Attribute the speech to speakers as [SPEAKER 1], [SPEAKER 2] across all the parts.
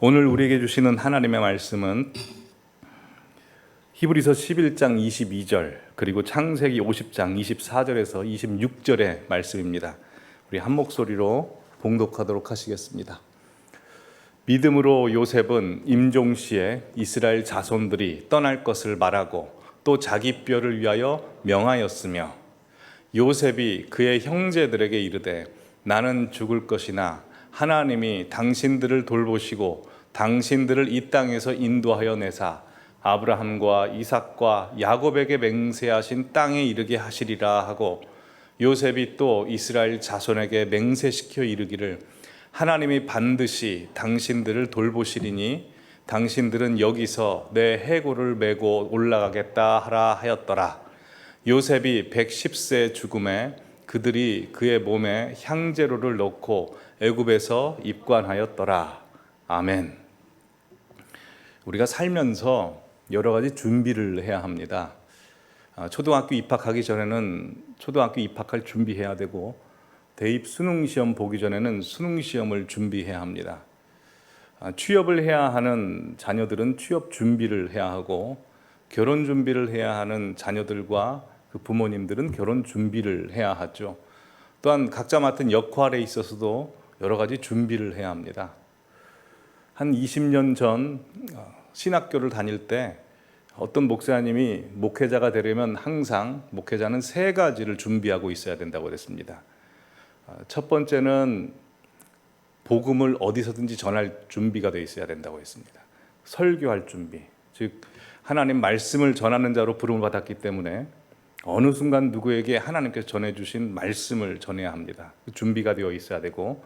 [SPEAKER 1] 오늘 우리에게 주시는 하나님의 말씀은 히브리서 11장 22절 그리고 창세기 50장 24절에서 26절의 말씀입니다. 우리 한 목소리로 봉독하도록 하시겠습니다. 믿음으로 요셉은 임종시에 이스라엘 자손들이 떠날 것을 말하고 또 자기 뼈를 위하여 명하였으며, 요셉이 그의 형제들에게 이르되 나는 죽을 것이나 하나님이 당신들을 돌보시고 당신들을 이 땅에서 인도하여 내사 아브라함과 이삭과 야곱에게 맹세하신 땅에 이르게 하시리라 하고, 요셉이 또 이스라엘 자손에게 맹세시켜 이르기를 하나님이 반드시 당신들을 돌보시리니 당신들은 여기서 내 해골을 메고 올라가겠다 하라 하였더라. 요셉이 110세 죽음에 그들이 그의 몸에 향제로를 넣고 애굽에서 입관하였더라. 아멘. 우리가 살면서 여러 가지 준비를 해야 합니다. 초등학교 입학하기 전에는 초등학교 입학할 준비해야 되고, 대입 수능시험 보기 전에는 수능시험을 준비해야 합니다. 취업을 해야 하는 자녀들은 취업 준비를 해야 하고, 결혼 준비를 해야 하는 자녀들과 그 부모님들은 결혼 준비를 해야 하죠. 또한 각자 맡은 역할에 있어서도 여러 가지 준비를 해야 합니다. 한 20년 전 신학교를 다닐 때 어떤 목사님이 목회자가 되려면 항상 목회자는 3가지를 준비하고 있어야 된다고 그랬습니다. 첫 번째는 복음을 어디서든지 전할 준비가 되어 있어야 된다고 했습니다. 설교할 준비, 즉 하나님 말씀을 전하는 자로 부름을 받았기 때문에 어느 순간 누구에게 하나님께서 전해주신 말씀을 전해야 합니다. 준비가 되어 있어야 되고,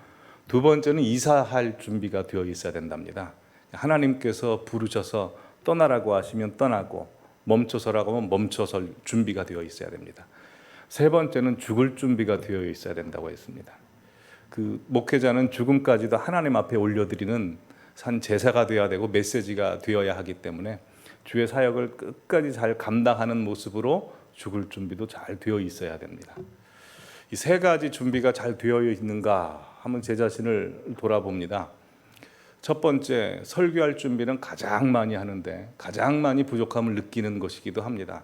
[SPEAKER 1] 두 번째는 이사할 준비가 되어 있어야 된답니다. 하나님께서 부르셔서 떠나라고 하시면 떠나고, 멈춰서라고 하면 멈춰설 준비가 되어 있어야 됩니다. 세 번째는 죽을 준비가 되어 있어야 된다고 했습니다. 그 목회자는 죽음까지도 하나님 앞에 올려드리는 산 제사가 되어야 되고 메시지가 되어야 하기 때문에 주의 사역을 끝까지 잘 감당하는 모습으로 죽을 준비도 잘 되어 있어야 됩니다. 이 3가지 준비가 잘 되어 있는가 하면 제 자신을 돌아봅니다. 첫 번째, 설교할 준비는 가장 많이 하는데 가장 많이 부족함을 느끼는 것이기도 합니다.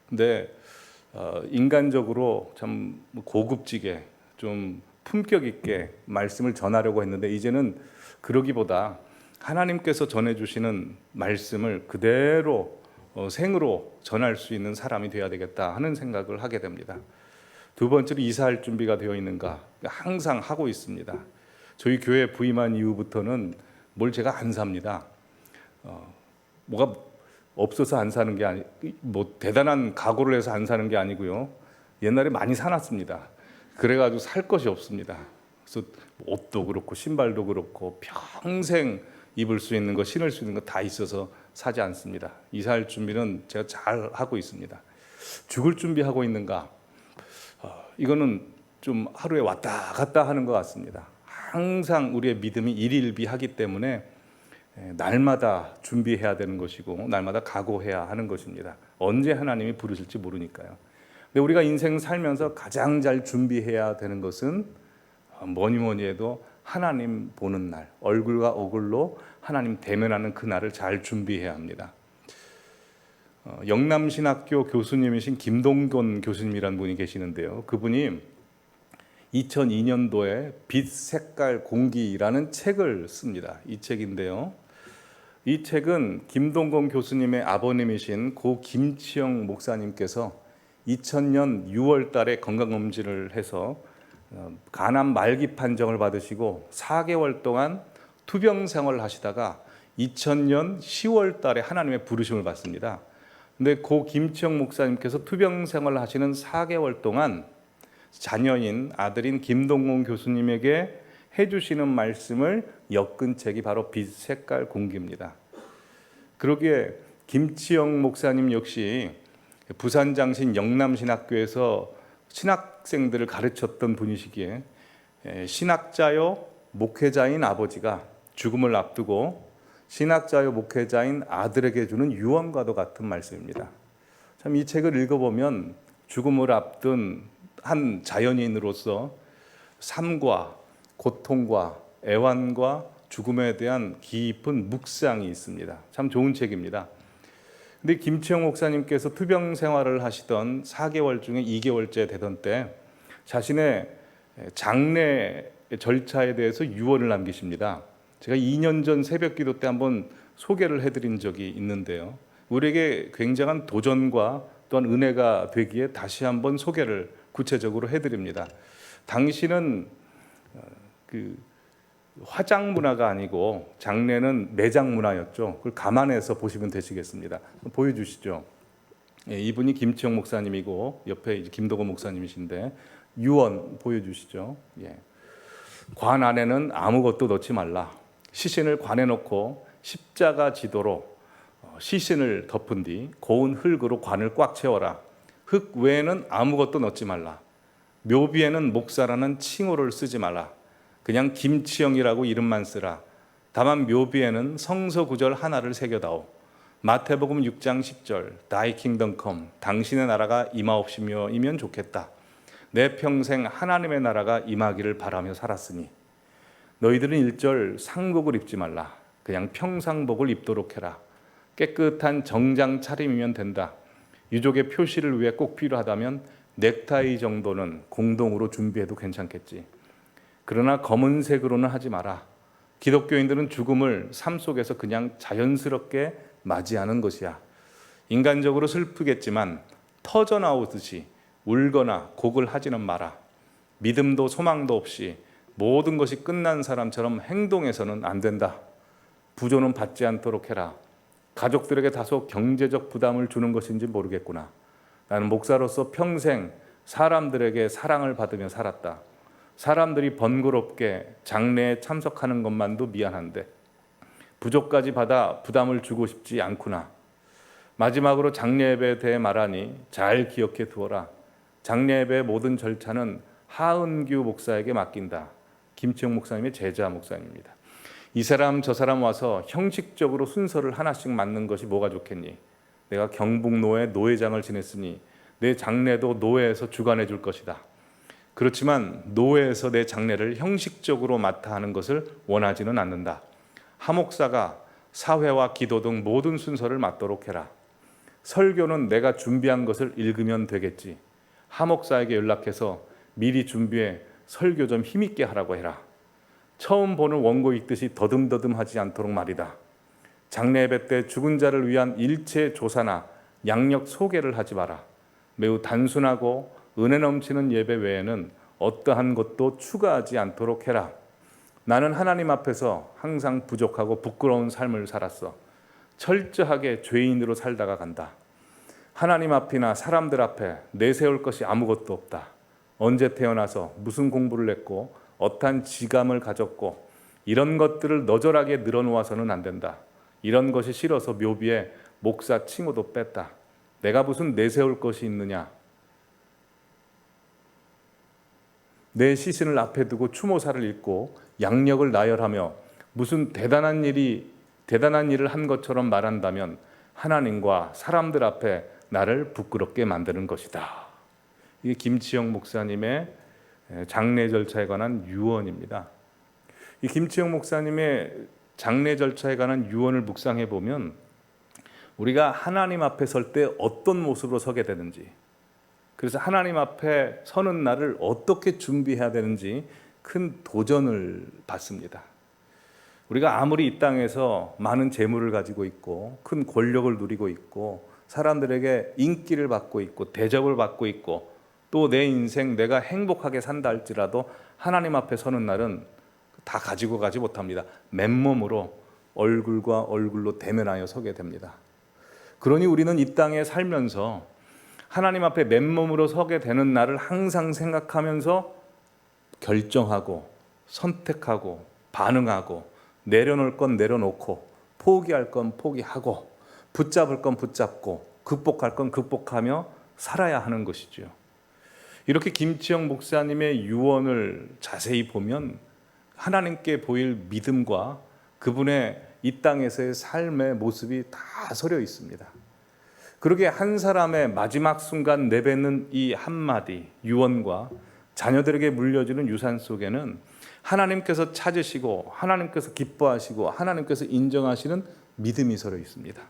[SPEAKER 1] 근데 인간적으로 참 고급지게 좀 품격 있게 말씀을 전하려고 했는데, 이제는 그러기보다 하나님께서 전해주시는 말씀을 그대로 생으로 전할 수 있는 사람이 되어야 되겠다 하는 생각을 하게 됩니다. 두 번째로, 이사할 준비가 되어 있는가? 항상 하고 있습니다. 저희 교회 부임한 이후부터는 뭘 제가 안 삽니다. 뭐가 없어서 안 사는 게 아니, 뭐 대단한 각오를 해서 안 사는 게 아니고요. 옛날에 많이 사놨습니다. 그래가지고 살 것이 없습니다. 그래서 옷도 그렇고 신발도 그렇고 평생 입을 수 있는 거, 신을 수 있는 거 다 있어서 사지 않습니다. 이사할 준비는 제가 잘 하고 있습니다. 죽을 준비하고 있는가? 이거는 좀 하루에 왔다 갔다 하는 것 같습니다. 항상 우리의 믿음이 일일비하기 때문에 날마다 준비해야 되는 것이고 날마다 각오해야 하는 것입니다. 언제 하나님이 부르실지 모르니까요. 근데 우리가 인생 살면서 가장 잘 준비해야 되는 것은 뭐니 해도 하나님 보는 날, 얼굴과 얼굴로 하나님 대면하는 그 날을 잘 준비해야 합니다. 영남신학교 교수님이신 김동건 교수님이라는 분이 계시는데요. 그분이 2002년도에 빛, 색깔, 공기라는 책을 씁니다. 이 책인데요. 이 책은 김동건 교수님의 아버님이신 고 김치영 목사님께서 2000년 6월 달에 건강검진을 해서 간암 말기 판정을 받으시고 4개월 동안 투병 생활을 하시다가 2000년 10월 달에 하나님의 부르심을 받습니다. 근데 고 김치영 목사님께서 투병 생활을 하시는 4개월 동안 자녀인 아들인 김동건 교수님에게 해주시는 말씀을 엮은 책이 바로 빛, 색깔, 공기입니다. 그러기에 김치영 목사님 역시 부산장신 영남신학교에서 신학생들을 가르쳤던 분이시기에 신학자요 목회자인 아버지가 죽음을 앞두고 신학자요 목회자인 아들에게 주는 유언과도 같은 말씀입니다. 참 이 책을 읽어보면 죽음을 앞둔 한 자연인으로서 삶과 고통과 애환과 죽음에 대한 깊은 묵상이 있습니다. 참 좋은 책입니다. 근데 김치영 목사님께서 투병 생활을 하시던 4개월 중에 2개월째 되던 때 자신의 장례 절차에 대해서 유언을 남기십니다. 제가 2년 전 새벽기도 때 한번 소개를 해드린 적이 있는데요. 우리에게 굉장한 도전과 또한 은혜가 되기에 다시 한번 소개를 구체적으로 해드립니다. 당시는 그 화장 문화가 아니고 장례는 매장 문화였죠. 그걸 감안해서 보시면 되시겠습니다. 보여주시죠. 예, 이분이 김치영 목사님이고 옆에 이제 김도건 목사님이신데 유언 보여주시죠. 예. 관 안에는 아무것도 넣지 말라. 시신을 관에 넣고 십자가 지도로 시신을 덮은 뒤 고운 흙으로 관을 꽉 채워라. 흙 외에는 아무것도 넣지 말라. 묘비에는 목사라는 칭호를 쓰지 말라. 그냥 김치영이라고 이름만 쓰라. 다만 묘비에는 성서 구절 하나를 새겨다오. 마태복음 6장 10절 Thy kingdom come. 당신의 나라가 임하옵시며이면 좋겠다. 내 평생 하나님의 나라가 임하기를 바라며 살았으니 너희들은 1절 상복을 입지 말라. 그냥 평상복을 입도록 해라. 깨끗한 정장 차림이면 된다. 유족의 표시를 위해 꼭 필요하다면 넥타이 정도는 공동으로 준비해도 괜찮겠지. 그러나 검은색으로는 하지 마라. 기독교인들은 죽음을 삶 속에서 그냥 자연스럽게 맞이하는 것이야. 인간적으로 슬프겠지만 터져나오듯이 울거나 곡을 하지는 마라. 믿음도 소망도 없이 모든 것이 끝난 사람처럼 행동해서는 안 된다. 부조는 받지 않도록 해라. 가족들에게 다소 경제적 부담을 주는 것인지 모르겠구나. 나는 목사로서 평생 사람들에게 사랑을 받으며 살았다. 사람들이 번거롭게 장례에 참석하는 것만도 미안한데 부족까지 받아 부담을 주고 싶지 않구나. 마지막으로 장례 예배에 대해 말하니 잘 기억해 두어라. 장례 예배의 모든 절차는 하은규 목사에게 맡긴다. 김치영 목사님의 제자 목사님입니다. 이 사람 저 사람 와서 형식적으로 순서를 하나씩 맞는 것이 뭐가 좋겠니? 내가 경북노회 노회장을 지냈으니 내 장례도 노회에서 주관해 줄 것이다. 그렇지만 노회에서 내 장례를 형식적으로 맡아 하는 것을 원하지는 않는다. 하목사가 사회와 기도 등 모든 순서를 맡도록 해라. 설교는 내가 준비한 것을 읽으면 되겠지. 하목사에게 연락해서 미리 준비해 설교 좀 힘있게 하라고 해라. 처음 보는 원고 읽듯이 더듬더듬하지 않도록 말이다. 장례 예배 때 죽은 자를 위한 일체 조사나 양력 소개를 하지 마라. 매우 단순하고 은혜 넘치는 예배 외에는 어떠한 것도 추가하지 않도록 해라. 나는 하나님 앞에서 항상 부족하고 부끄러운 삶을 살았어. 철저하게 죄인으로 살다가 간다. 하나님 앞이나 사람들 앞에 내세울 것이 아무것도 없다. 언제 태어나서 무슨 공부를 했고 어떠한 지감을 가졌고 이런 것들을 너절하게 늘어놓아서는 안 된다. 이런 것이 싫어서 묘비에 목사 칭호도 뺐다. 내가 무슨 내세울 것이 있느냐. 내 시신을 앞에 두고 추모사를 읽고 양력을 나열하며 무슨 대단한 일을 한 것처럼 말한다면 하나님과 사람들 앞에 나를 부끄럽게 만드는 것이다. 이게 김치영 목사님의 장례 절차에 관한 유언입니다. 이 김치영 목사님의 장례 절차에 관한 유언을 묵상해 보면 우리가 하나님 앞에 설 때 어떤 모습으로 서게 되는지, 그래서 하나님 앞에 서는 날을 어떻게 준비해야 되는지 큰 도전을 받습니다. 우리가 아무리 이 땅에서 많은 재물을 가지고 있고 큰 권력을 누리고 있고 사람들에게 인기를 받고 있고 대접을 받고 있고 또 내 인생 내가 행복하게 산다 할지라도 하나님 앞에 서는 날은 다 가지고 가지 못합니다. 맨몸으로 얼굴과 얼굴로 대면하여 서게 됩니다. 그러니 우리는 이 땅에 살면서 하나님 앞에 맨몸으로 서게 되는 날을 항상 생각하면서 결정하고 선택하고 반응하고 내려놓을 건 내려놓고 포기할 건 포기하고 붙잡을 건 붙잡고 극복할 건 극복하며 살아야 하는 것이죠. 이렇게 김치영 목사님의 유언을 자세히 보면 하나님께 보일 믿음과 그분의 이 땅에서의 삶의 모습이 다 서려 있습니다. 그러게 한 사람의 마지막 순간 내뱉는 이 한마디 유언과 자녀들에게 물려주는 유산 속에는 하나님께서 찾으시고 하나님께서 기뻐하시고 하나님께서 인정하시는 믿음이 서로 있습니다.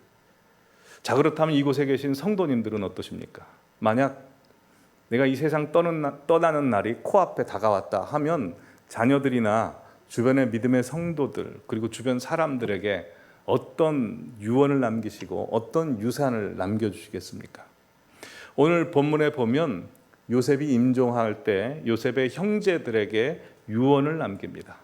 [SPEAKER 1] 자, 그렇다면 이곳에 계신 성도님들은 어떠십니까? 만약 내가 이 세상 떠나는 날이 코앞에 다가왔다 하면 자녀들이나 주변의 믿음의 성도들 그리고 주변 사람들에게 어떤 유언을 남기시고 어떤 유산을 남겨주시겠습니까? 오늘 본문에 보면 요셉이 임종할 때 요셉의 형제들에게 유언을 남깁니다.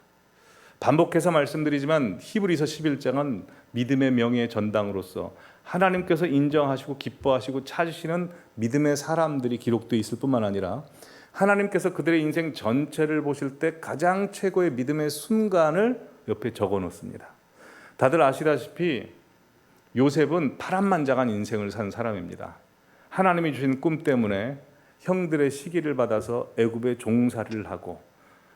[SPEAKER 1] 반복해서 말씀드리지만 히브리서 11장은 믿음의 명예의 전당으로서 하나님께서 인정하시고 기뻐하시고 찾으시는 믿음의 사람들이 기록되어 있을 뿐만 아니라 하나님께서 그들의 인생 전체를 보실 때 가장 최고의 믿음의 순간을 옆에 적어 놓습니다. 다들 아시다시피 요셉은 파란만장한 인생을 산 사람입니다. 하나님이 주신 꿈 때문에 형들의 시기를 받아서 애굽에 종살이를 하고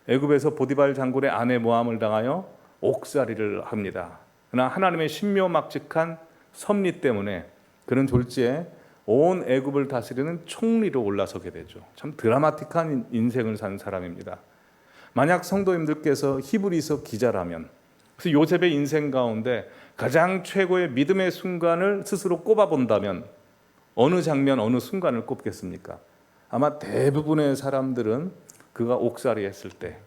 [SPEAKER 1] 애굽에서 보디발 장군의 아내 모함을 당하여 옥살이를 합니다. 그러나 하나님의 신묘막측한 섭리 때문에 그는 졸지에 온 애굽을 다스리는 총리로 올라서게 되죠. 참 드라마틱한 인생을 산 사람입니다. 만약 성도님들께서 히브리서 기자라면, 그래서 요셉의 인생 가운데 가장 최고의 믿음의 순간을 스스로 꼽아본다면 어느 장면, 어느 순간을 꼽겠습니까? 아마 대부분의 사람들은 그가 옥살이 했을 때,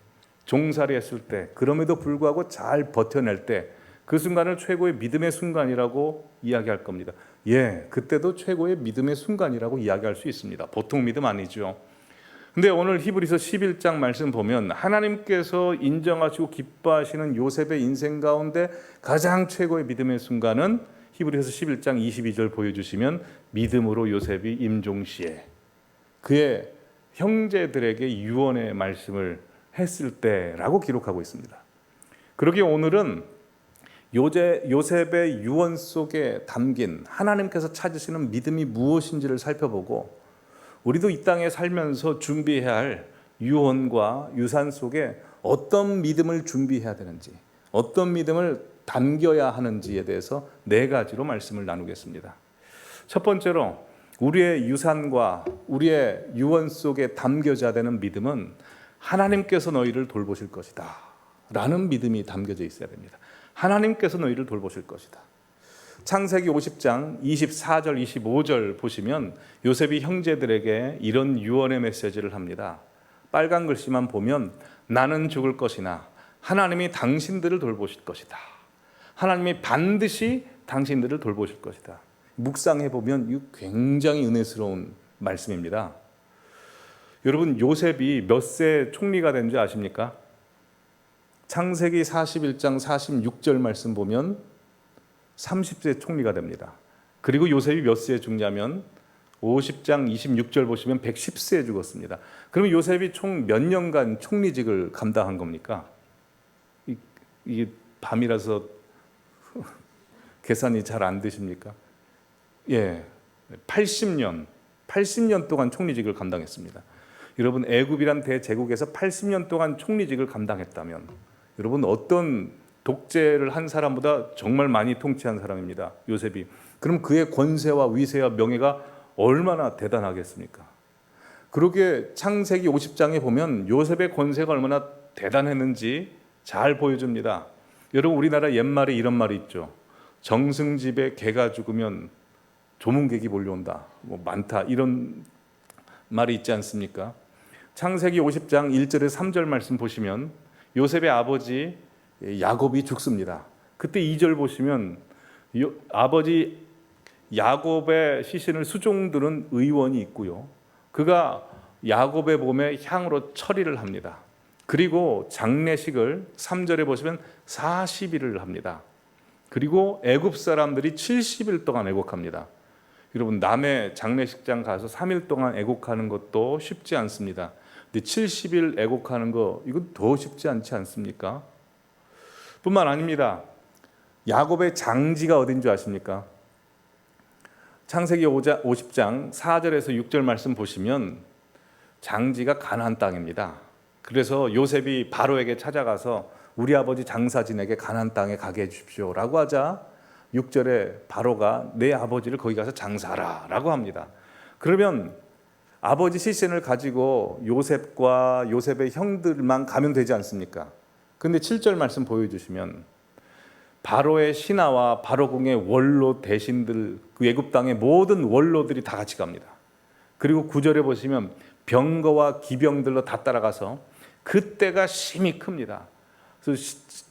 [SPEAKER 1] 종살이 했을 때, 그럼에도 불구하고 잘 버텨낼 때 그 순간을 최고의 믿음의 순간이라고 이야기할 겁니다. 예, 그때도 최고의 믿음의 순간이라고 이야기할 수 있습니다. 보통 믿음 아니죠. 근데 오늘 히브리서 11장 말씀 보면 하나님께서 인정하시고 기뻐하시는 요셉의 인생 가운데 가장 최고의 믿음의 순간은 히브리서 11장 22절 보여주시면 믿음으로 요셉이 임종시에 그의 형제들에게 유언의 말씀을 했을 때라고 기록하고 있습니다. 그러기에 오늘은 요셉의 유언 속에 담긴 하나님께서 찾으시는 믿음이 무엇인지를 살펴보고 우리도 이 땅에 살면서 준비해야 할 유언과 유산 속에 어떤 믿음을 준비해야 되는지, 어떤 믿음을 담겨야 하는지에 대해서 네 가지로 말씀을 나누겠습니다. 첫 번째로 우리의 유산과 우리의 유언 속에 담겨져야 되는 믿음은 하나님께서 너희를 돌보실 것이다 라는 믿음이 담겨져 있어야 됩니다. 하나님께서 너희를 돌보실 것이다. 창세기 50장 24절 25절 보시면 요셉이 형제들에게 이런 유언의 메시지를 합니다. 빨간 글씨만 보면 나는 죽을 것이나 하나님이 당신들을 돌보실 것이다. 하나님이 반드시 당신들을 돌보실 것이다. 묵상해 보면 이 굉장히 은혜스러운 말씀입니다. 여러분, 요셉이 몇 세 총리가 된 줄 아십니까? 창세기 41장 46절 말씀 보면 30세 총리가 됩니다. 그리고 요셉이 몇 세에 죽냐면 50장 26절 보시면 110세에 죽었습니다. 그럼 요셉이 총 몇 년간 총리직을 감당한 겁니까? 이게 밤이라서 계산이 잘 안 되십니까? 예, 80년 동안 총리직을 감당했습니다. 여러분, 애굽이란 대제국에서 80년 동안 총리직을 감당했다면 여러분, 어떤 독재를 한 사람보다 정말 많이 통치한 사람입니다, 요셉이. 그럼 그의 권세와 위세와 명예가 얼마나 대단하겠습니까? 그러게 창세기 50장에 보면 요셉의 권세가 얼마나 대단했는지 잘 보여줍니다. 여러분, 우리나라 옛말에 이런 말이 있죠. 정승집에 개가 죽으면 조문객이 몰려온다, 뭐 많다, 이런 말이 있지 않습니까? 창세기 50장 1절에 3절 말씀 보시면 요셉의 아버지 야곱이 죽습니다. 그때 2절 보시면 아버지 야곱의 시신을 수종드는 의원이 있고요, 그가 야곱의 몸에 향으로 처리를 합니다. 그리고 장례식을 3절에 보시면 40일을 합니다. 그리고 애굽 사람들이 70일 동안 애곡합니다. 여러분, 남의 장례식장 가서 3일 동안 애곡하는 것도 쉽지 않습니다. 근데 70일 애곡하는 거, 이건 더 쉽지 않지 않습니까? 뿐만 아닙니다. 야곱의 장지가 어딘 줄 아십니까? 창세기 50장 4절에서 6절 말씀 보시면 장지가 가나안 땅입니다. 그래서 요셉이 바로에게 찾아가서 우리 아버지 장사진에게 가나안 땅에 가게 해주십시오 라고 하자 6절에 바로가 내 아버지를 거기 가서 장사하라 라고 합니다. 그러면 아버지 시신을 가지고 요셉과 요셉의 형들만 가면 되지 않습니까? 근데 7절 말씀 보여주시면 바로의 신하와 바로궁의 원로 대신들, 그 애굽 땅의 모든 원로들이 다 같이 갑니다. 그리고 9절에 보시면 병거와 기병들로 다 따라가서 그때가 심히 큽니다. 그래서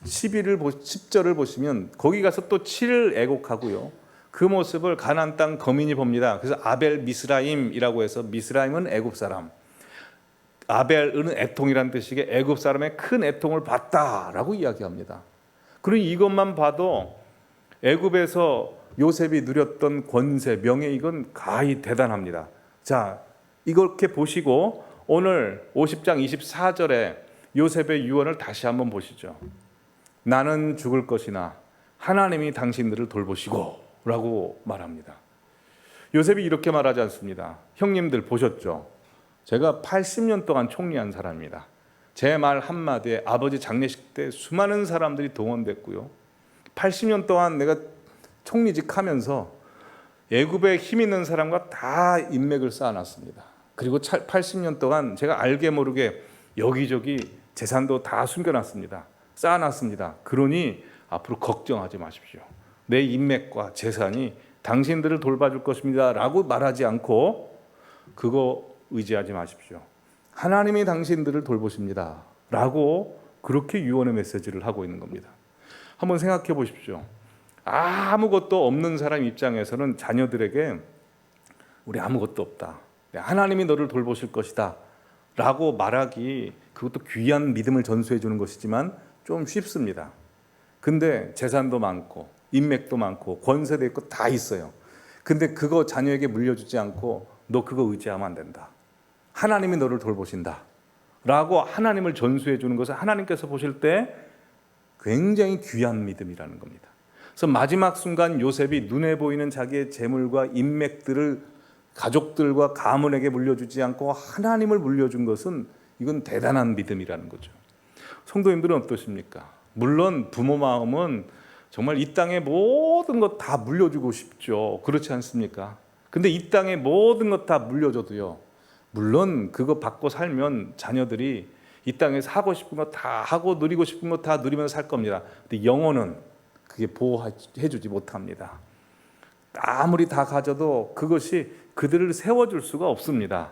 [SPEAKER 1] 10절을 보시면 거기 가서 또 7일 애곡하고요. 그 모습을 가나안 땅 거민이 봅니다. 그래서 아벨 미스라임이라고 해서, 미스라임은 애굽 사람, 아벨은 애통이라는 뜻이게 애굽 사람의 큰 애통을 봤다라고 이야기합니다. 그러니 이것만 봐도 애굽에서 요셉이 누렸던 권세, 명예, 이건 가히 대단합니다. 자, 이렇게 보시고 오늘 50장 24절에 요셉의 유언을 다시 한번 보시죠. 나는 죽을 것이나 하나님이 당신들을 돌보시고 라고 말합니다. 요셉이 이렇게 말하지 않습니다. 형님들 보셨죠? 제가 80년 동안 총리한 사람입니다. 제 말 한마디에 아버지 장례식 때 수많은 사람들이 동원됐고요. 80년 동안 내가 총리직 하면서 애굽에 힘 있는 사람과 다 인맥을 쌓아놨습니다. 그리고 80년 동안 제가 알게 모르게 여기저기 재산도 다 숨겨놨습니다. 쌓아놨습니다. 그러니 앞으로 걱정하지 마십시오. 내 인맥과 재산이 당신들을 돌봐줄 것입니다 라고 말하지 않고, 그거 의지하지 마십시오. 하나님이 당신들을 돌보십니다 라고 그렇게 유언의 메시지를 하고 있는 겁니다. 한번 생각해 보십시오. 아무것도 없는 사람 입장에서는 자녀들에게 우리 아무것도 없다, 하나님이 너를 돌보실 것이다 라고 말하기, 그것도 귀한 믿음을 전수해 주는 것이지만 좀 쉽습니다. 근데 재산도 많고 인맥도 많고 권세도 있고 다 있어요. 근데 그거 자녀에게 물려주지 않고 너 그거 의지하면 안 된다, 하나님이 너를 돌보신다 라고 하나님을 전수해 주는 것을 하나님께서 보실 때 굉장히 귀한 믿음이라는 겁니다. 그래서 마지막 순간 요셉이 눈에 보이는 자기의 재물과 인맥들을 가족들과 가문에게 물려주지 않고 하나님을 물려준 것은, 이건 대단한 믿음이라는 거죠. 성도님들은 어떠십니까? 물론 부모 마음은 정말 이 땅의 모든 것 다 물려주고 싶죠. 그렇지 않습니까? 근데 이 땅의 모든 것 다 물려줘도요, 물론 그거 받고 살면 자녀들이 이 땅에서 하고 싶은 거 다 하고 누리고 싶은 거 다 누리면서 살 겁니다. 근데 영혼은 그게 보호해주지 못합니다. 아무리 다 가져도 그것이 그들을 세워줄 수가 없습니다.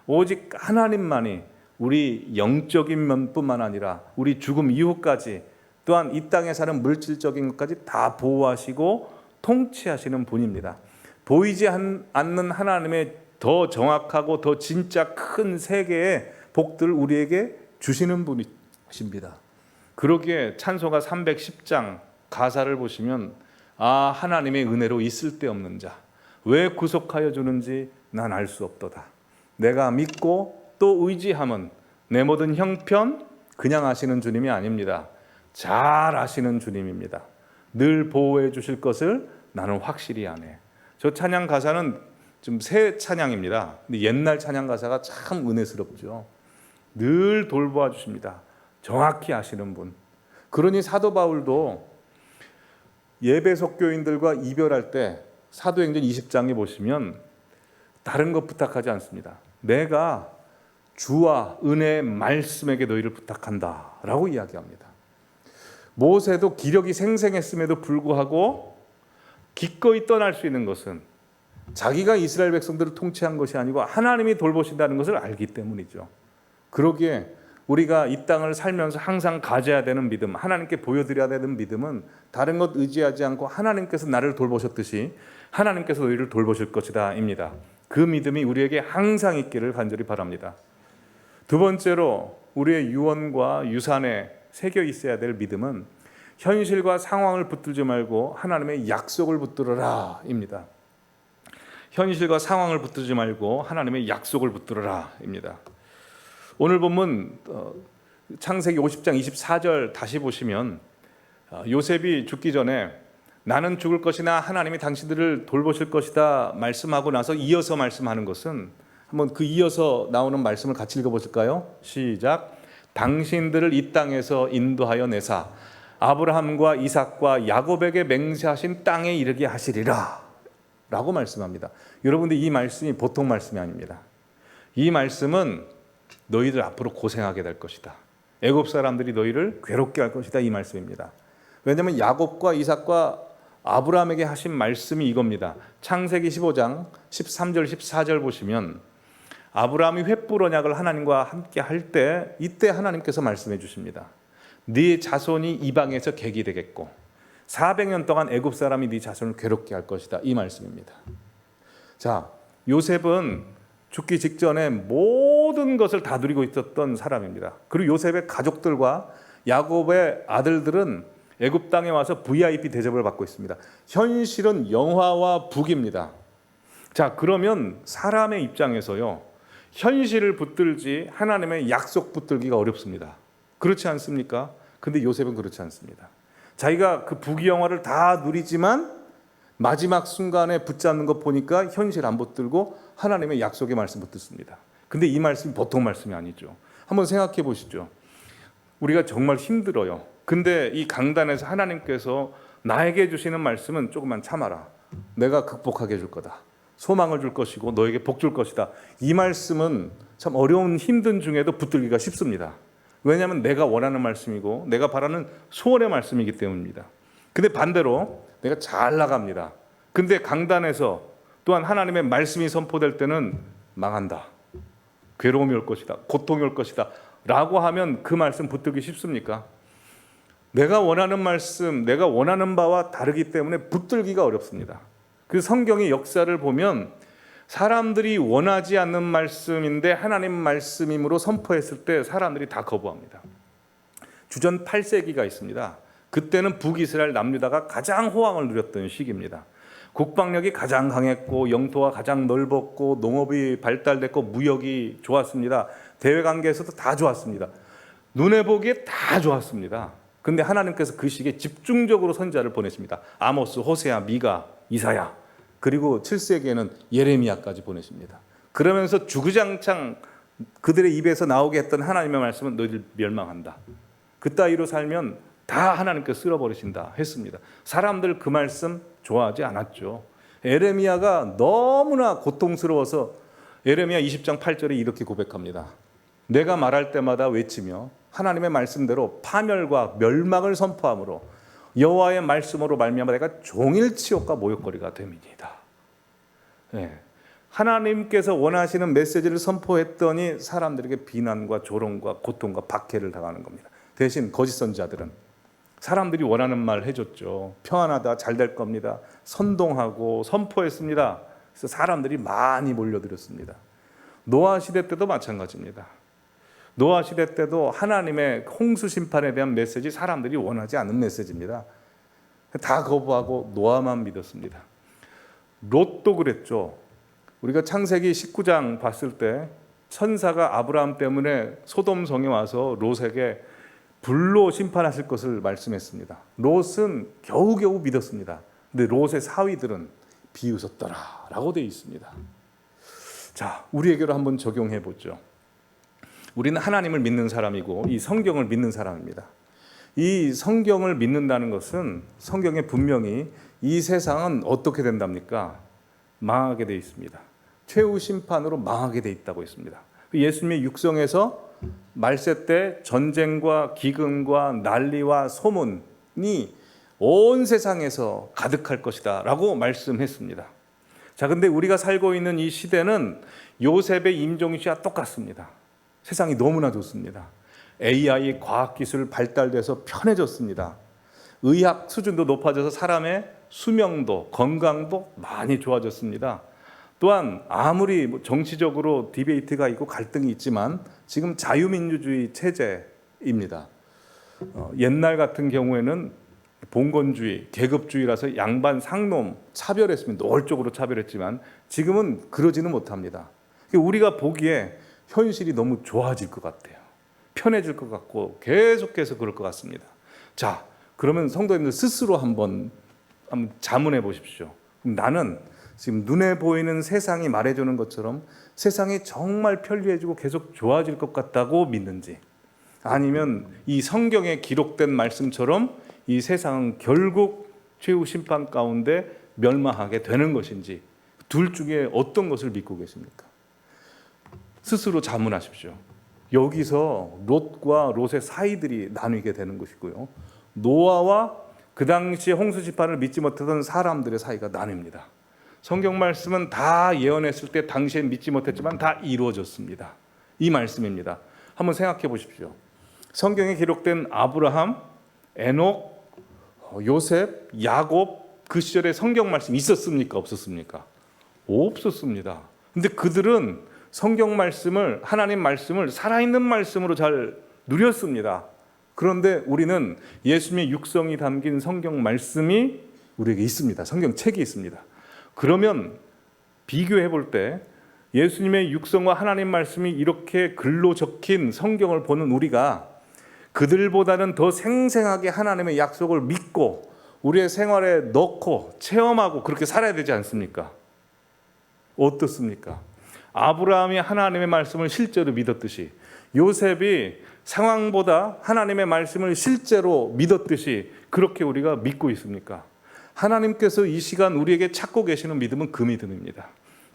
[SPEAKER 1] 오직 하나님만이 우리 영적인 면뿐만 아니라 우리 죽음 이후까지, 또한 이 땅에 사는 물질적인 것까지 다 보호하시고 통치하시는 분입니다. 보이지 않는 하나님의 더 정확하고 더 진짜 큰 세계의 복들을 우리에게 주시는 분이십니다. 그러기에 찬송가 310장 가사를 보시면, 하나님의 은혜로 있을 데 없는 자 왜 구속하여 주는지 난 알 수 없도다. 내가 믿고 또 의지함은 내 모든 형편 그냥 아시는 주님이 아닙니다. 잘 아시는 주님입니다. 늘 보호해 주실 것을 나는 확실히 아네. 저 찬양 가사는 좀 새 찬양입니다. 근데 옛날 찬양 가사가 참 은혜스럽죠. 늘 돌보아 주십니다. 정확히 아시는 분. 그러니 사도 바울도 예배석 교인들과 이별할 때 사도행전 20장에 보시면 다른 것 부탁하지 않습니다. 내가 주와 은혜의 말씀에게 너희를 부탁한다 라고 이야기합니다. 모세도 기력이 생생했음에도 불구하고 기꺼이 떠날 수 있는 것은 자기가 이스라엘 백성들을 통치한 것이 아니고 하나님이 돌보신다는 것을 알기 때문이죠. 그러기에 우리가 이 땅을 살면서 항상 가져야 되는 믿음, 하나님께 보여드려야 되는 믿음은 다른 것 의지하지 않고 하나님께서 나를 돌보셨듯이 하나님께서 너희를 돌보실 것이다 입니다. 그 믿음이 우리에게 항상 있기를 간절히 바랍니다. 두 번째로 우리의 유언과 유산에 새겨 있어야 될 믿음은 현실과 상황을 붙들지 말고 하나님의 약속을 붙들어라 입니다. 현실과 상황을 붙들지 말고 하나님의 약속을 붙들어라 입니다. 오늘 본문 창세기 50장 24절 다시 보시면 요셉이 죽기 전에 나는 죽을 것이나 하나님이 당신들을 돌보실 것이다 말씀하고 나서 이어서 말씀하는 것은, 한번 그 이어서 나오는 말씀을 같이 읽어보실까요? 시작. 당신들을 이 땅에서 인도하여 내사 아브라함과 이삭과 야곱에게 맹세하신 땅에 이르게 하시리라 라고 말씀합니다. 여러분들, 이 말씀이 보통 말씀이 아닙니다. 이 말씀은 너희들 앞으로 고생하게 될 것이다. 애굽 사람들이 너희를 괴롭게 할 것이다. 이 말씀입니다. 왜냐하면 야곱과 이삭과 아브라함에게 하신 말씀이 이겁니다. 창세기 15장 13절 14절 보시면 아브라함이 횃불 언약을 하나님과 함께 할 때 이때 하나님께서 말씀해 주십니다. 네 자손이 이방에서 객이 되겠고 400년 동안 애굽 사람이 네 자손을 괴롭게 할 것이다. 이 말씀입니다. 자, 요셉은 죽기 직전에 모든 것을 다 누리고 있었던 사람입니다. 그리고 요셉의 가족들과 야곱의 아들들은 애굽 땅에 와서 VIP 대접을 받고 있습니다. 현실은 영화와 북입니다. 자, 그러면 사람의 입장에서요, 현실을 붙들지 하나님의 약속 붙들기가 어렵습니다. 그렇지 않습니까? 근데 요셉은 그렇지 않습니다. 자기가 그 부귀영화를 다 누리지만 마지막 순간에 붙잡는 것 보니까 현실 안 붙들고 하나님의 약속의 말씀 붙듣습니다. 근데 이 말씀이 보통 말씀이 아니죠. 한번 생각해 보시죠. 우리가 정말 힘들어요. 근데 이 강단에서 하나님께서 나에게 주시는 말씀은 조금만 참아라. 내가 극복하게 해줄 거다. 소망을 줄 것이고 너에게 복 줄 것이다. 이 말씀은 참 어려운 힘든 중에도 붙들기가 쉽습니다. 왜냐하면 내가 원하는 말씀이고 내가 바라는 소원의 말씀이기 때문입니다. 근데 반대로 내가 잘 나갑니다. 근데 강단에서 또한 하나님의 말씀이 선포될 때는 망한다. 괴로움이 올 것이다. 고통이 올 것이다. 라고 하면 그 말씀 붙들기 쉽습니까? 내가 원하는 말씀, 내가 원하는 바와 다르기 때문에 붙들기가 어렵습니다. 그 성경의 역사를 보면 사람들이 원하지 않는 말씀인데 하나님 말씀임으로 선포했을 때 사람들이 다 거부합니다. 주전 8세기가 있습니다. 그때는 북이스라엘 남유다가 가장 호황을 누렸던 시기입니다. 국방력이 가장 강했고 영토가 가장 넓었고 농업이 발달됐고 무역이 좋았습니다. 대외관계에서도 다 좋았습니다. 눈에 보기에 다 좋았습니다. 근데 하나님께서 그 시기에 집중적으로 선지자를 보내십니다. 아모스, 호세아, 미가, 이사야, 그리고 7세기에는 예레미야까지 보내십니다. 그러면서 주구장창 그들의 입에서 나오게 했던 하나님의 말씀은 너희들 멸망한다. 그따위로 살면 다 하나님께서 쓸어버리신다 했습니다. 사람들 그 말씀 좋아하지 않았죠. 예레미야가 너무나 고통스러워서 예레미야 20장 8절에 이렇게 고백합니다. 내가 말할 때마다 외치며 하나님의 말씀대로 파멸과 멸망을 선포함으로 여호와의 말씀으로 말미암아 내가 종일 치욕과 모욕거리가 됨이니이다. 네. 하나님께서 원하시는 메시지를 선포했더니 사람들에게 비난과 조롱과 고통과 박해를 당하는 겁니다. 대신 거짓 선지자들은 사람들이 원하는 말 해줬죠. 평안하다, 잘 될 겁니다. 선동하고 선포했습니다. 그래서 사람들이 많이 몰려들었습니다. 노아 시대 때도 마찬가지입니다. 노아 시대 때도 하나님의 홍수 심판에 대한 메시지 사람들이 원하지 않는 메시지입니다. 다 거부하고 노아만 믿었습니다. 롯도 그랬죠. 우리가 창세기 19장 봤을 때 천사가 아브라함 때문에 소돔성에 와서 롯에게 불로 심판하실 것을 말씀했습니다. 롯은 겨우겨우 믿었습니다. 근데 롯의 사위들은 비웃었더라 라고 되어 있습니다. 자, 우리에게로 한번 적용해 보죠. 우리는 하나님을 믿는 사람이고 이 성경을 믿는 사람입니다. 이 성경을 믿는다는 것은 성경에 분명히 이 세상은 어떻게 된답니까? 망하게 되어 있습니다. 최후 심판으로 망하게 되어 있다고 했습니다. 예수님의 육성에서 말세 때 전쟁과 기근과 난리와 소문이 온 세상에서 가득할 것이다 라고 말씀했습니다. 자, 근데 우리가 살고 있는 이 시대는 요셉의 임종시와 똑같습니다. 세상이 너무나 좋습니다. AI 과학기술 발달돼서 편해졌습니다. 의학 수준도 높아져서 사람의 수명도 건강도 많이 좋아졌습니다. 또한 아무리 정치적으로 디베이트가 있고 갈등이 있지만 지금 자유민주주의 체제입니다. 옛날 같은 경우에는 봉건주의, 계급주의라서 양반 상놈 차별했습니다. 노골적으로 차별했지만 지금은 그러지는 못합니다. 우리가 보기에 현실이 너무 좋아질 것 같아요. 편해질 것 같고 계속해서 그럴 것 같습니다. 자, 그러면 성도님들 스스로 한번 자문해 보십시오. 나는 지금 눈에 보이는 세상이 말해주는 것처럼 세상이 정말 편리해지고 계속 좋아질 것 같다고 믿는지, 아니면 이 성경에 기록된 말씀처럼 이 세상은 결국 최후 심판 가운데 멸망하게 되는 것인지, 둘 중에 어떤 것을 믿고 계십니까? 스스로 자문하십시오. 여기서 롯과 롯의 사이들이 나뉘게 되는 것이고요. 노아와 그 당시 홍수 심판을 믿지 못하던 사람들의 사이가 나뉩니다. 성경 말씀은 다 예언했을 때 당시엔 믿지 못했지만 다 이루어졌습니다. 이 말씀입니다. 한번 생각해 보십시오. 성경에 기록된 아브라함, 에녹, 요셉, 야곱, 그 시절에 성경 말씀 있었습니까? 없었습니까? 없었습니다. 근데 그들은 성경 말씀을, 하나님 말씀을 살아있는 말씀으로 잘 누렸습니다. 그런데 우리는 예수님의 육성이 담긴 성경 말씀이 우리에게 있습니다. 성경책이 있습니다. 그러면 비교해 볼 때 예수님의 육성과 하나님 말씀이 이렇게 글로 적힌 성경을 보는 우리가 그들보다는 더 생생하게 하나님의 약속을 믿고 우리의 생활에 넣고 체험하고 그렇게 살아야 되지 않습니까? 어떻습니까? 아브라함이 하나님의 말씀을 실제로 믿었듯이, 요셉이 상황보다 하나님의 말씀을 실제로 믿었듯이 그렇게 우리가 믿고 있습니까? 하나님께서 이 시간 우리에게 찾고 계시는 믿음은 그 믿음입니다.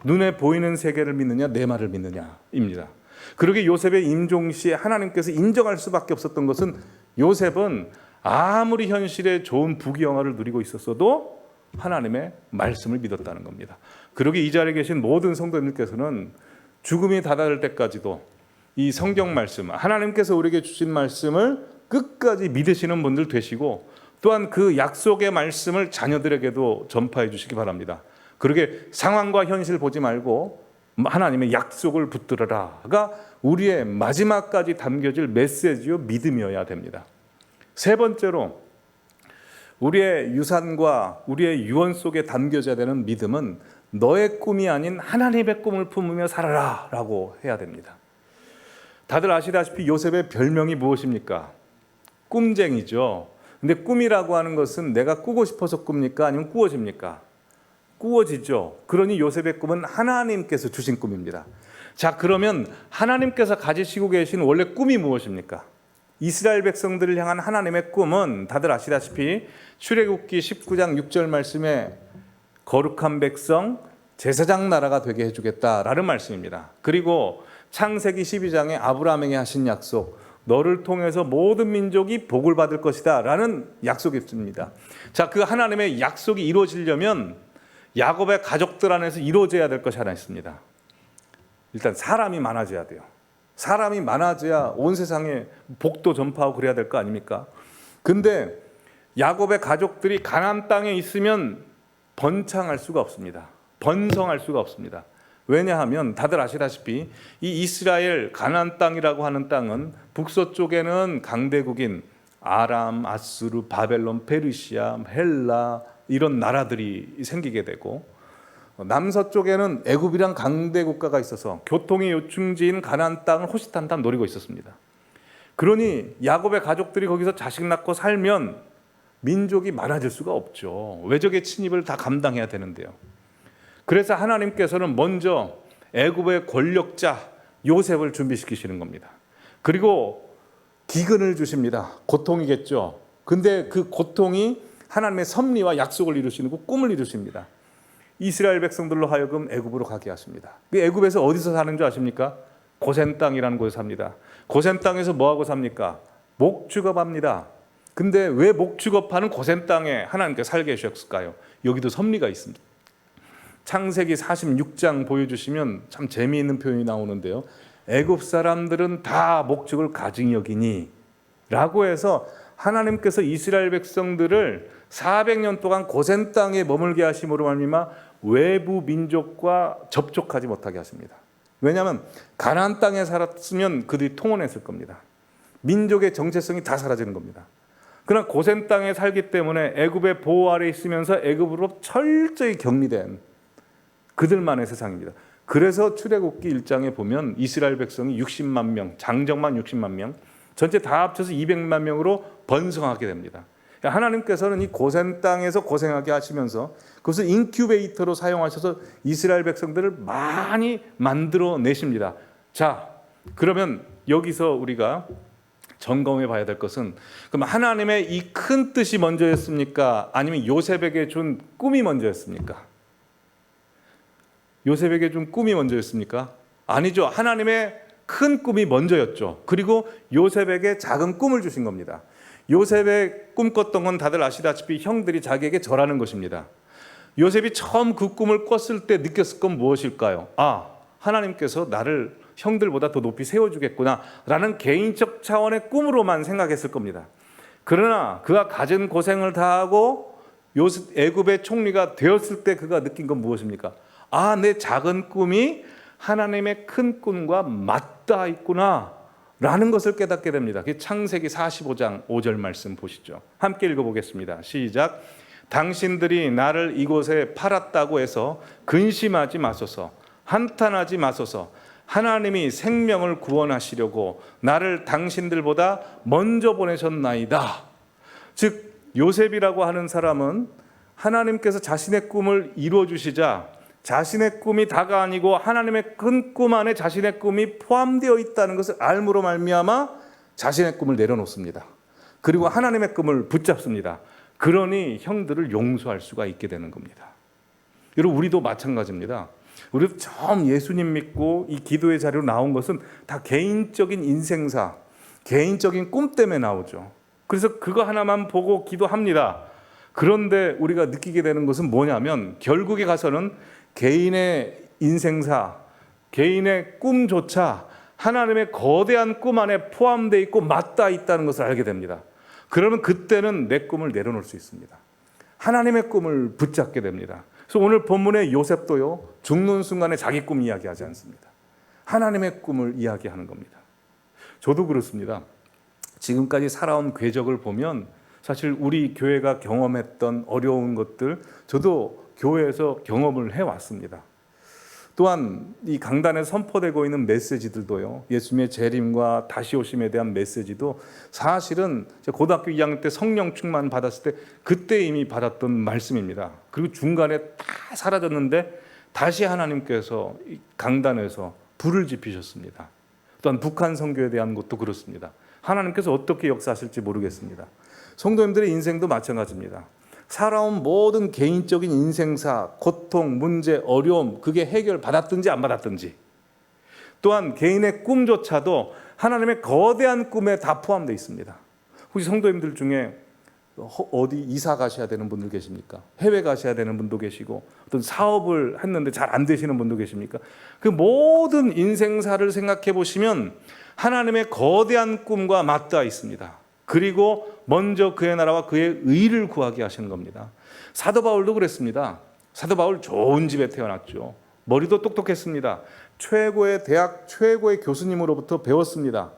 [SPEAKER 1] 눈에 보이는 세계를 믿느냐 내 말을 믿느냐입니다. 그러게 요셉의 임종 시에 하나님께서 인정할 수밖에 없었던 것은 요셉은 아무리 현실에 좋은 부귀영화를 누리고 있었어도 하나님의 말씀을 믿었다는 겁니다. 그러게 이 자리에 계신 모든 성도님께서는 죽음이 다다를 때까지도 이 성경 말씀, 하나님께서 우리에게 주신 말씀을 끝까지 믿으시는 분들 되시고, 또한 그 약속의 말씀을 자녀들에게도 전파해 주시기 바랍니다. 그러게 상황과 현실 보지 말고 하나님의 약속을 붙들어라가 우리의 마지막까지 담겨질 메시지요 믿음이어야 됩니다. 세 번째로, 우리의 유산과 우리의 유언 속에 담겨져야 되는 믿음은 너의 꿈이 아닌 하나님의 꿈을 품으며 살아라 라고 해야 됩니다. 다들 아시다시피 요셉의 별명이 무엇입니까? 꿈쟁이죠. 근데 꿈이라고 하는 것은 내가 꾸고 싶어서 꿉니까? 아니면 꾸어집니까? 꾸어지죠. 그러니 요셉의 꿈은 하나님께서 주신 꿈입니다. 자, 그러면 하나님께서 가지시고 계신 원래 꿈이 무엇입니까? 이스라엘 백성들을 향한 하나님의 꿈은 다들 아시다시피 출애굽기 19장 6절 말씀에 거룩한 백성, 제사장 나라가 되게 해주겠다라는 말씀입니다. 그리고 창세기 12장에 아브라함에게 하신 약속, 너를 통해서 모든 민족이 복을 받을 것이다 라는 약속이 있습니다. 자, 그 하나님의 약속이 이루어지려면 야곱의 가족들 안에서 이루어져야 될 것이 하나 있습니다. 일단 사람이 많아져야 돼요. 사람이 많아져야 온 세상에 복도 전파하고 그래야 될 거 아닙니까? 근데 야곱의 가족들이 가나안 땅에 있으면 번창할 수가 없습니다. 번성할 수가 없습니다. 왜냐하면 다들 아시다시피 이 이스라엘 가나안 땅이라고 하는 땅은 북서쪽에는 강대국인 아람, 아수르, 바벨론, 페르시아, 헬라 이런 나라들이 생기게 되고, 남서쪽에는 애굽이란 강대 국가가 있어서 교통의 요충지인 가나안 땅을 호시탐탐 노리고 있었습니다. 그러니 야곱의 가족들이 거기서 자식 낳고 살면 민족이 많아질 수가 없죠. 외적의 침입을 다 감당해야 되는데요. 그래서 하나님께서는 먼저 애굽의 권력자 요셉을 준비시키시는 겁니다. 그리고 기근을 주십니다. 고통이겠죠. 근데 그 고통이 하나님의 섭리와 약속을 이루시고 꿈을 이루십니다. 이스라엘 백성들로 하여금 애굽으로 가게 하십니다. 그 애굽에서 어디서 사는 줄 아십니까? 고센 땅이라는 곳에 삽니다. 고센 땅에서 뭐하고 삽니까? 목축업합니다. 근데 왜 목축업하는 고센 땅에 하나님께서 살게 해주셨을까요? 여기도 섭리가 있습니다. 창세기 46장 보여주시면 참 재미있는 표현이 나오는데요. 애굽 사람들은 다 목축을 가증히 여기니 라고 해서 하나님께서 이스라엘 백성들을 400년 동안 고센 땅에 머물게 하심으로 말미암아 외부 민족과 접촉하지 못하게 하십니다. 왜냐하면 가나안 땅에 살았으면 그들이 통혼했을 겁니다. 민족의 정체성이 다 사라지는 겁니다. 그러나 고센 땅에 살기 때문에 애굽의 보호 아래 있으면서 애굽으로 철저히 격리된 그들만의 세상입니다. 그래서 출애굽기 1장에 보면 이스라엘 백성이 60만 명, 장정만 60만 명, 전체 다 합쳐서 200만 명으로 번성하게 됩니다. 하나님께서는 이 고센 땅에서 고생하게 하시면서 그것을 인큐베이터로 사용하셔서 이스라엘 백성들을 많이 만들어 내십니다. 자, 그러면 여기서 우리가 점검해 봐야 될 것은, 그럼 하나님의 이 큰 뜻이 먼저였습니까? 아니면 요셉에게 준 꿈이 먼저였습니까? 요셉에게 준 꿈이 먼저였습니까? 아니죠. 하나님의 큰 꿈이 먼저였죠. 그리고 요셉에게 작은 꿈을 주신 겁니다. 요셉의 꿈꿨던 건 다들 아시다시피 형들이 자기에게 절하는 것입니다. 요셉이 처음 그 꿈을 꿨을 때 느꼈을 건 무엇일까요? 아, 하나님께서 나를 형들보다 더 높이 세워주겠구나 라는 개인적 차원의 꿈으로만 생각했을 겁니다. 그러나 그가 가진 고생을 다하고 애굽의 총리가 되었을 때 그가 느낀 건 무엇입니까? 아, 내 작은 꿈이 하나님의 큰 꿈과 맞닿아 있구나 라는 것을 깨닫게 됩니다. 창세기 45장 5절 말씀 보시죠. 함께 읽어보겠습니다. 시작. 당신들이 나를 이곳에 팔았다고 해서 근심하지 마소서, 한탄하지 마소서. 하나님이 생명을 구원하시려고 나를 당신들보다 먼저 보내셨나이다. 즉 요셉이라고 하는 사람은 하나님께서 자신의 꿈을 이루어 주시자 자신의 꿈이 다가 아니고 하나님의 큰 꿈 안에 자신의 꿈이 포함되어 있다는 것을 알므로 말미암아 자신의 꿈을 내려놓습니다. 그리고 하나님의 꿈을 붙잡습니다. 그러니 형들을 용서할 수가 있게 되는 겁니다. 여러분, 우리도 마찬가지입니다. 우리도 처음 예수님 믿고 이 기도의 자리로 나온 것은 다 개인적인 인생사, 개인적인 꿈 때문에 나오죠. 그래서 그거 하나만 보고 기도합니다. 그런데 우리가 느끼게 되는 것은 뭐냐면 결국에 가서는 개인의 인생사, 개인의 꿈조차 하나님의 거대한 꿈 안에 포함되어 있고 맞닿아 있다는 것을 알게 됩니다. 그러면 그때는 내 꿈을 내려놓을 수 있습니다. 하나님의 꿈을 붙잡게 됩니다. 그래서 오늘 본문의 요셉도요, 죽는 순간에 자기 꿈 이야기하지 않습니다. 하나님의 꿈을 이야기하는 겁니다. 저도 그렇습니다. 지금까지 살아온 궤적을 보면 사실 우리 교회가 경험했던 어려운 것들 저도 교회에서 경험을 해왔습니다. 또한 이 강단에 선포되고 있는 메시지들도요, 예수님의 재림과 다시 오심에 대한 메시지도 사실은 고등학교 2학년 때 성령 충만 받았을 때 그때 이미 받았던 말씀입니다. 그리고 중간에 다 사라졌는데 다시 하나님께서 강단에서 불을 지피셨습니다. 또한 북한 선교에 대한 것도 그렇습니다. 하나님께서 어떻게 역사하실지 모르겠습니다. 성도님들의 인생도 마찬가지입니다. 살아온 모든 개인적인 인생사, 고통, 문제, 어려움, 그게 해결받았든지 안 받았든지, 또한 개인의 꿈조차도 하나님의 거대한 꿈에 다 포함되어 있습니다. 혹시 성도님들 중에 어디 이사 가셔야 되는 분들 계십니까? 해외 가셔야 되는 분도 계시고, 어떤 사업을 했는데 잘 안 되시는 분도 계십니까? 그 모든 인생사를 생각해 보시면 하나님의 거대한 꿈과 맞닿아 있습니다. 그리고 먼저 그의 나라와 그의 의를 구하게 하시는 겁니다. 사도 바울도 그랬습니다. 사도 바울 좋은 집에 태어났죠. 머리도 똑똑했습니다. 최고의 대학 최고의 교수님으로부터 배웠습니다.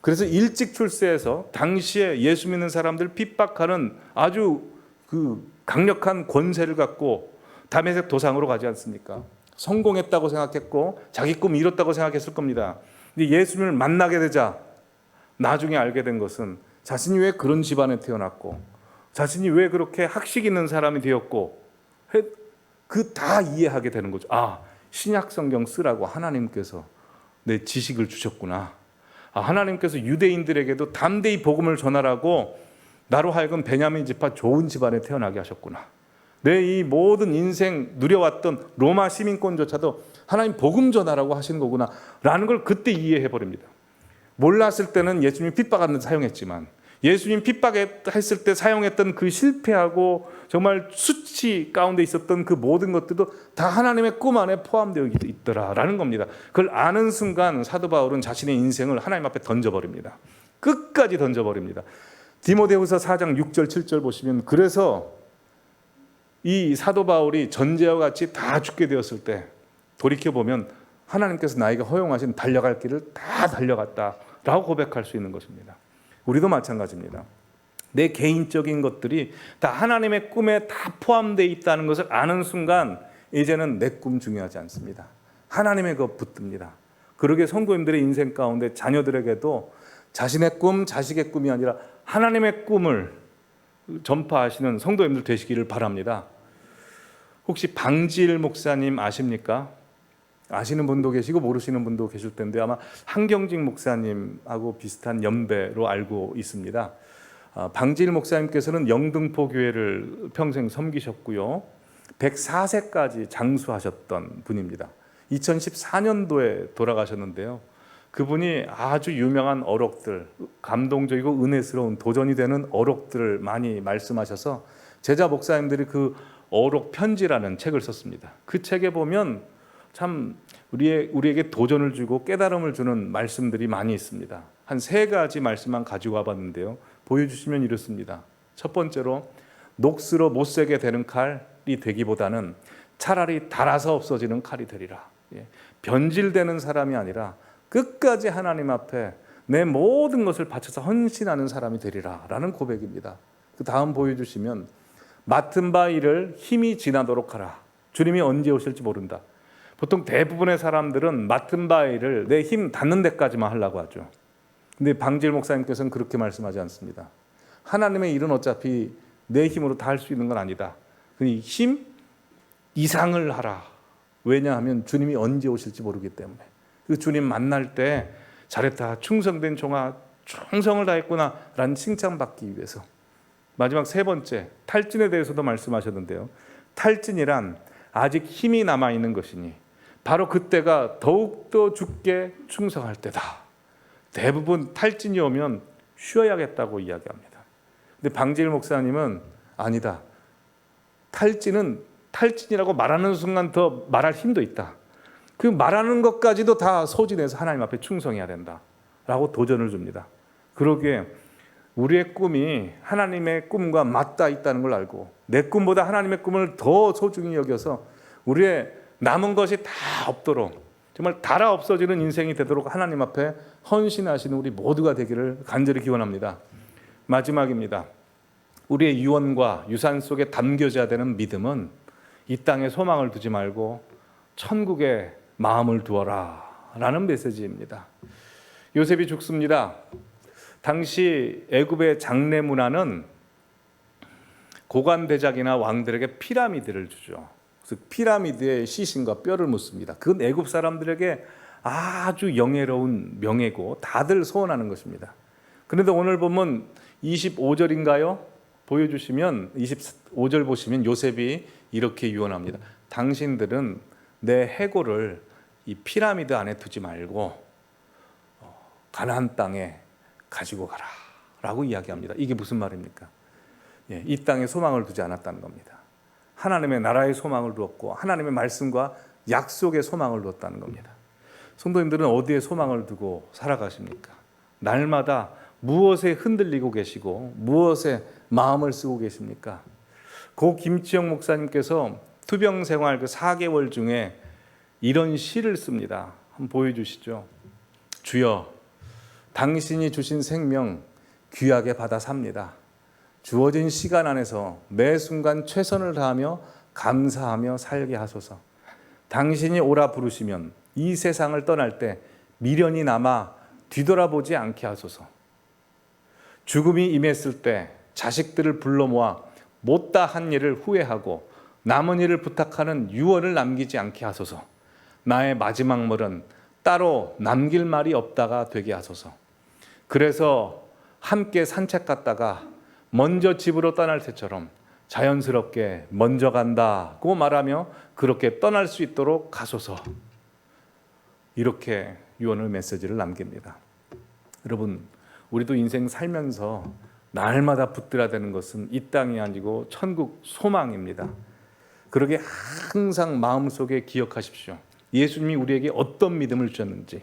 [SPEAKER 1] 그래서 일찍 출세해서 당시에 예수 믿는 사람들 핍박하는 아주 그 강력한 권세를 갖고 다메섹 도상으로 가지 않습니까? 성공했다고 생각했고 자기 꿈 이뤘다고 생각했을 겁니다. 근데 예수님을 만나게 되자 나중에 알게 된 것은 자신이 왜 그런 집안에 태어났고 자신이 왜 그렇게 학식 있는 사람이 되었고 그 다 이해하게 되는 거죠. 아, 신약 성경 쓰라고 하나님께서 내 지식을 주셨구나. 아, 하나님께서 유대인들에게도 담대히 복음을 전하라고 나로 하여금 베냐민 지파 좋은 집안에 태어나게 하셨구나. 내 이 모든 인생 누려왔던 로마 시민권조차도 하나님 복음 전하라고 하신 거구나 라는 걸 그때 이해해 버립니다. 몰랐을 때는 예수님 핍박하는 데 사용했지만 예수님 핍박했을 때 사용했던 그 실패하고 정말 수치 가운데 있었던 그 모든 것들도 다 하나님의 꿈 안에 포함되어 있더라라는 겁니다. 그걸 아는 순간 사도 바울은 자신의 인생을 하나님 앞에 던져버립니다. 끝까지 던져버립니다. 디모데후서 4장 6절 7절 보시면 그래서 이 사도 바울이 전제와 같이 다 죽게 되었을 때 돌이켜보면 하나님께서 나에게 허용하신 달려갈 길을 다 달려갔다라고 고백할 수 있는 것입니다. 우리도 마찬가지입니다. 내 개인적인 것들이 다 하나님의 꿈에 다 포함되어 있다는 것을 아는 순간 이제는 내 꿈 중요하지 않습니다. 하나님의 것 붙듭니다. 그러게 성도님들의 인생 가운데 자녀들에게도 자신의 꿈, 자식의 꿈이 아니라 하나님의 꿈을 전파하시는 성도님들 되시기를 바랍니다. 혹시 방지일 목사님 아십니까? 아시는 분도 계시고 모르시는 분도 계실 텐데 아마 한경직 목사님하고 비슷한 연배로 알고 있습니다. 방지일 목사님께서는 영등포 교회를 평생 섬기셨고요. 104세까지 장수하셨던 분입니다. 2014년도에 돌아가셨는데요. 그분이 아주 유명한 어록들, 감동적이고 은혜스러운 도전이 되는 어록들을 많이 말씀하셔서 제자 목사님들이 그 어록 편지라는 책을 썼습니다. 그 책에 보면 참 우리에게 도전을 주고 깨달음을 주는 말씀들이 많이 있습니다. 한 3가지 말씀만 가지고 와봤는데요. 보여주시면 이렇습니다. 첫 번째로, 녹슬어 못세게 되는 칼이 되기보다는 차라리 닳아서 없어지는 칼이 되리라. 변질되는 사람이 아니라 끝까지 하나님 앞에 내 모든 것을 바쳐서 헌신하는 사람이 되리라 라는 고백입니다. 그 다음 보여주시면, 맡은 바 일을 힘이 지나도록 하라. 주님이 언제 오실지 모른다. 보통 대부분의 사람들은 맡은 바 일을 내 힘 닿는 데까지만 하려고 하죠. 근데 방질 목사님께서는 그렇게 말씀하지 않습니다. 하나님의 일은 어차피 내 힘으로 다 할 수 있는 건 아니다. 그러니 힘 이상을 하라. 왜냐하면 주님이 언제 오실지 모르기 때문에. 그 주님 만날 때 잘했다, 충성된 종아, 충성을 다했구나 라는 칭찬받기 위해서. 마지막 3번째, 탈진에 대해서도 말씀하셨는데요. 탈진이란 아직 힘이 남아있는 것이니 바로 그때가 더욱더 주께 충성할 때다. 대부분 탈진이 오면 쉬어야겠다고 이야기합니다. 근데 방질 목사님은 아니다. 탈진은 탈진이라고 말하는 순간 더 말할 힘도 있다. 그 말하는 것까지도 다 소진해서 하나님 앞에 충성해야 된다라고 도전을 줍니다. 그러기에 우리의 꿈이 하나님의 꿈과 맞닿아 있다는 걸 알고 내 꿈보다 하나님의 꿈을 더 소중히 여겨서 우리의 남은 것이 다 없도록, 정말 닳아 없어지는 인생이 되도록 하나님 앞에 헌신하시는 우리 모두가 되기를 간절히 기원합니다. 마지막입니다. 우리의 유언과 유산 속에 담겨져야 되는 믿음은 이 땅에 소망을 두지 말고 천국에 마음을 두어라 라는 메시지입니다. 요셉이 죽습니다. 당시 애굽의 장례 문화는 고관대작이나 왕들에게 피라미드를 주죠. 그래서 피라미드에 시신과 뼈를 묻습니다. 그건 애굽 사람들에게 아주 영예로운 명예고 다들 소원하는 것입니다. 그런데 오늘 보면 25절인가요? 보여주시면 25절 보시면 요셉이 이렇게 유언합니다. 당신들은 내 해골을 이 피라미드 안에 두지 말고 가나안 땅에 가지고 가라 라고 이야기합니다. 이게 무슨 말입니까? 이 땅에 소망을 두지 않았다는 겁니다. 하나님의 나라의 소망을 두었고 하나님의 말씀과 약속의 소망을 두었다는 겁니다. 성도님들은 어디에 소망을 두고 살아가십니까? 날마다 무엇에 흔들리고 계시고 무엇에 마음을 쓰고 계십니까? 고 김치영 목사님께서 투병 생활 그 4개월 중에 이런 시를 씁니다. 한번 보여주시죠. 주여, 당신이 주신 생명 귀하게 받아 삽니다. 주어진 시간 안에서 매 순간 최선을 다하며 감사하며 살게 하소서. 당신이 오라 부르시면 이 세상을 떠날 때 미련이 남아 뒤돌아보지 않게 하소서. 죽음이 임했을 때 자식들을 불러 모아 못다 한 일을 후회하고 남은 일을 부탁하는 유언을 남기지 않게 하소서. 나의 마지막 말은 따로 남길 말이 없다가 되게 하소서. 그래서 함께 산책 갔다가 먼저 집으로 떠날 때처럼 자연스럽게 먼저 간다고 말하며 그렇게 떠날 수 있도록 가소서. 이렇게 유언을 메시지를 남깁니다. 여러분, 우리도 인생 살면서 날마다 붙들어야 되는 것은 이 땅이 아니고 천국 소망입니다. 그러게 항상 마음속에 기억하십시오. 예수님이 우리에게 어떤 믿음을 주셨는지,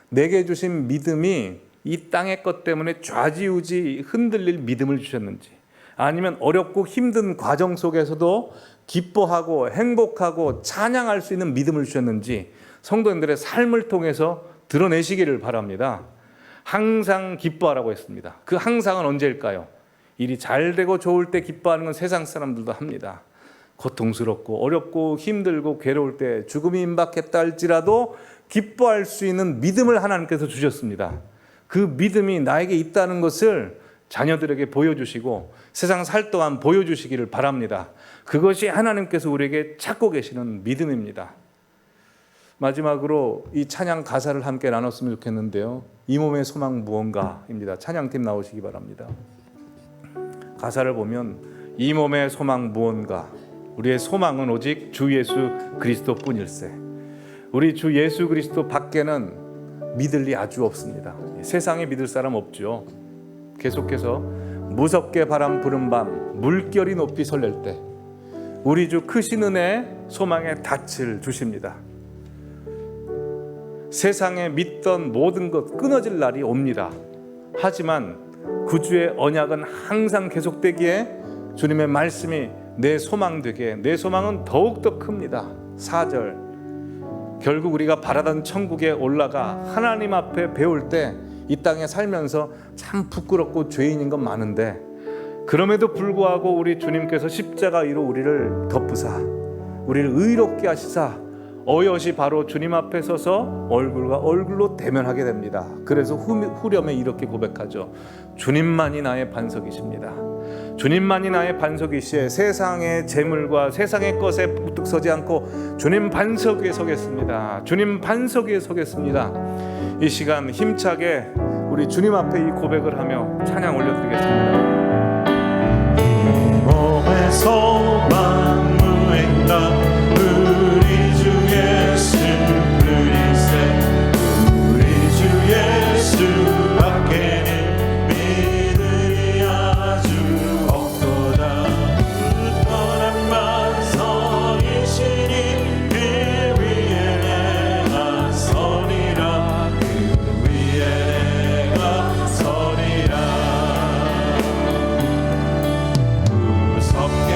[SPEAKER 1] 내게 주신 믿음이 이 땅의 것 때문에 좌지우지 흔들릴 믿음을 주셨는지, 아니면 어렵고 힘든 과정 속에서도 기뻐하고 행복하고 찬양할 수 있는 믿음을 주셨는지 성도님들의 삶을 통해서 드러내시기를 바랍니다. 항상 기뻐하라고 했습니다. 그 항상은 언제일까요? 일이 잘 되고 좋을 때 기뻐하는 건 세상 사람들도 합니다. 고통스럽고 어렵고 힘들고 괴로울 때 죽음이 임박했다 할지라도 기뻐할 수 있는 믿음을 하나님께서 주셨습니다. 그 믿음이 나에게 있다는 것을 자녀들에게 보여주시고 세상 살 동안 보여주시기를 바랍니다. 그것이 하나님께서 우리에게 찾고 계시는 믿음입니다. 마지막으로 이 찬양 가사를 함께 나눴으면 좋겠는데요. 이 몸의 소망 무언가입니다. 찬양팀 나오시기 바랍니다. 가사를 보면 이 몸의 소망 무언가, 우리의 소망은 오직 주 예수 그리스도뿐일세. 우리 주 예수 그리스도 밖에는 믿을 리 아주 없습니다. 세상에 믿을 사람 없죠. 계속해서 무섭게 바람 부는 밤 물결이 높이 설렐 때 우리 주 크신 은혜 소망의 닻을 주십니다. 세상에 믿던 모든 것 끊어질 날이 옵니다. 하지만 구주의 언약은 항상 계속되기에 주님의 말씀이 내 소망 되게, 내 소망은 더욱더 큽니다. 4절, 결국 우리가 바라던 천국에 올라가 하나님 앞에 배울 때 이 땅에 살면서 참 부끄럽고 죄인인 건 많은데 그럼에도 불구하고 우리 주님께서 십자가의로 우리를 덮으사 우리를 의롭게 하시사 어여시 바로 주님 앞에 서서 얼굴과 얼굴로 대면하게 됩니다. 그래서 후렴에 이렇게 고백하죠. 주님만이 나의 반석이십니다. 주님만이 나의 반석이시에 세상의 재물과 세상의 것에 우뚝 서지 않고 주님 반석 위에 서겠습니다. 주님 반석 위에 서겠습니다. 이 시간 힘차게 우리 주님 앞에 이 고백을 하며 찬양 올려드리겠습니다.
[SPEAKER 2] 몸에서 만무행다 우리 주 예수 그리스도 우리 주 예수 밖에는 믿음이 아주 없도다. 굳건한 반석이시니 그 위에 내가 서리라. 그 위에 내가 서리라. 무섭게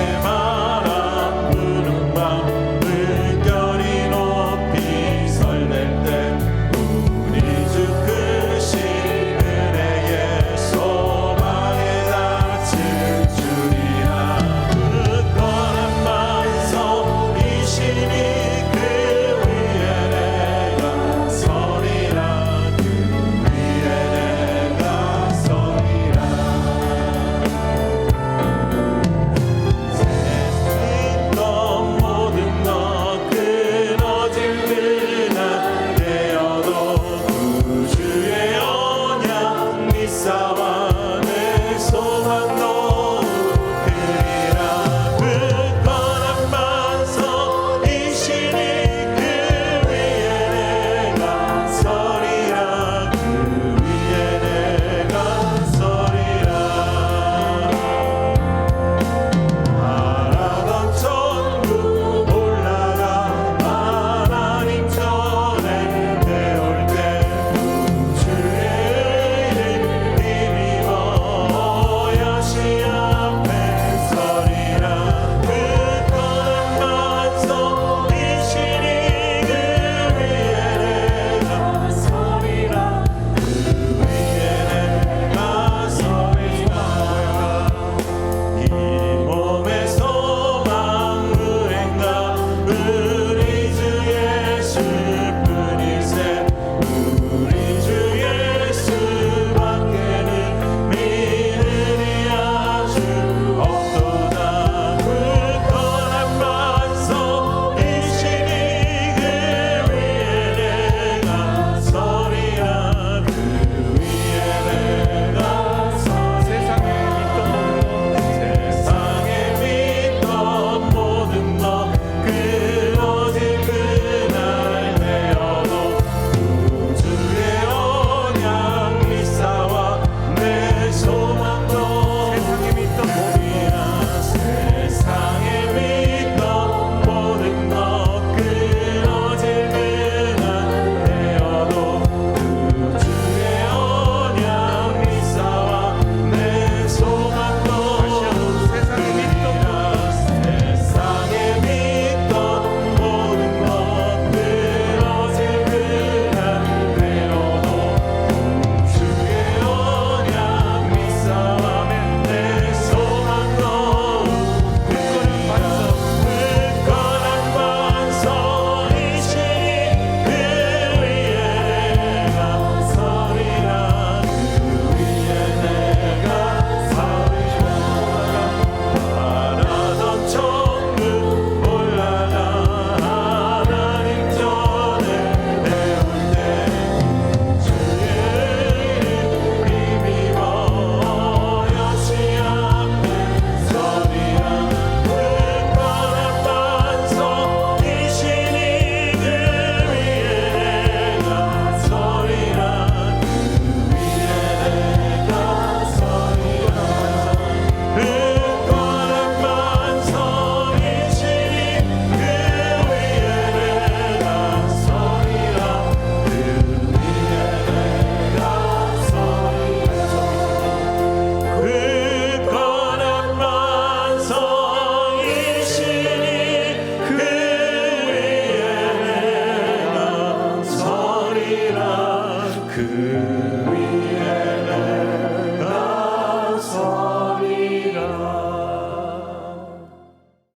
[SPEAKER 2] 위에